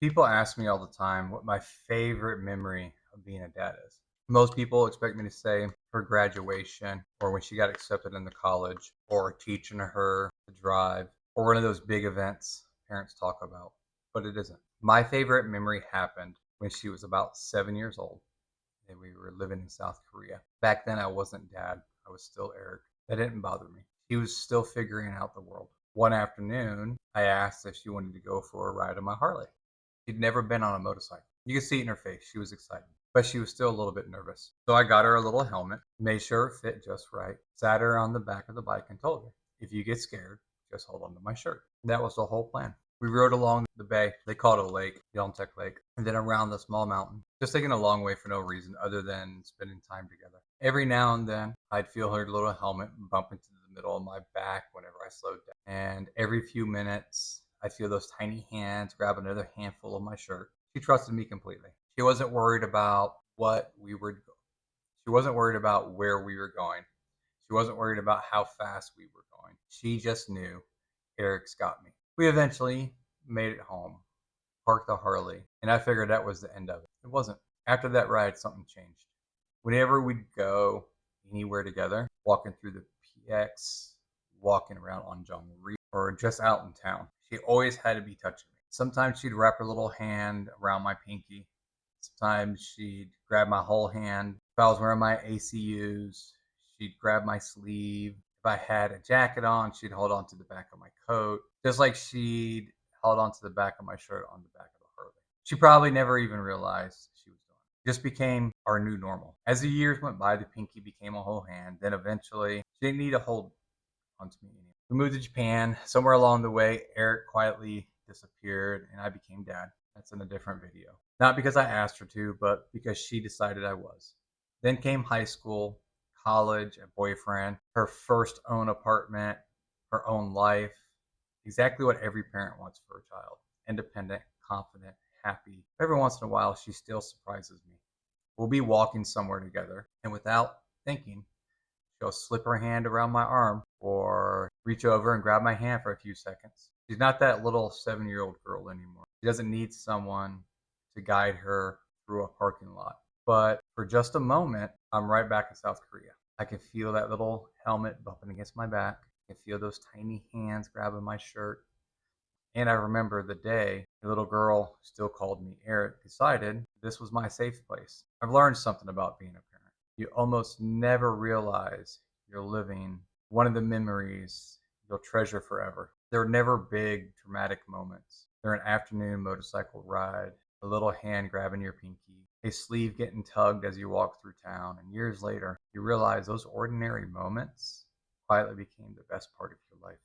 People ask me all the time what my favorite memory of being a dad is. Most people expect me to say her graduation or when she got accepted into college or teaching her to drive or one of those big events parents talk about, but it isn't. My favorite memory happened when she was about 7 years old and we were living in South Korea. Back then, I wasn't dad, I was still Eric. That didn't bother me. He was still figuring out the world. One afternoon, I asked if she wanted to go for a ride on my Harley. She'd never been on a motorcycle. You could see it in her face. She was excited, but she was still a little bit nervous. So I got her a little helmet, made sure it fit just right, sat her on the back of the bike, and told her, if you get scared, just hold on to my shirt. That was the whole plan. We rode along the bay. They call it a lake, Yelmtech Lake, and then around the small mountain, just taking a long way for no reason other than spending time together. Every now and then, I'd feel her little helmet bump into the middle of my back whenever I slowed down. And every few minutes, I feel those tiny hands grab another handful of my shirt. She trusted me completely. She wasn't worried about what we were. She wasn't worried about where we were going. She wasn't worried about how fast we were going. She just knew Eric's got me. We eventually made it home, parked the Harley, and I figured that was the end of it. It wasn't. After that ride, something changed. Whenever we'd go anywhere together, walking through the PX, walking around on John Reed, or just out in town, she always had to be touching me. Sometimes she'd wrap her little hand around my pinky. Sometimes she'd grab my whole hand. If I was wearing my ACUs, she'd grab my sleeve. If I had a jacket on, she'd hold on to the back of my coat, just like she'd held on to the back of my shirt on the back of the Harley. She probably never even realized she was doing it. It just became our new normal. As the years went by, the pinky became a whole hand. Then eventually, she didn't need to hold onto me anymore. We moved to Japan. Somewhere along the way, Eric quietly disappeared and I became dad. That's in a different video. Not because I asked her to, but because she decided I was. Then came high school, college, a boyfriend, her first own apartment, her own life. Exactly what every parent wants for a child: independent, confident, happy. Every once in a while, she still surprises me. We'll be walking somewhere together, and without thinking, she'll slip her hand around my arm or reach over and grab my hand for a few seconds. She's not that little 7-year-old girl anymore. She doesn't need someone to guide her through a parking lot. But for just a moment, I'm right back in South Korea. I can feel that little helmet bumping against my back. I can feel those tiny hands grabbing my shirt. And I remember the day the little girl still called me Eric decided this was my safe place. I've learned something about being a parent. You almost never realize you're living one of the memories you'll treasure forever. There are never big, dramatic moments. They're an afternoon motorcycle ride, a little hand grabbing your pinky, a sleeve getting tugged as you walk through town, and years later, you realize those ordinary moments quietly became the best part of your life.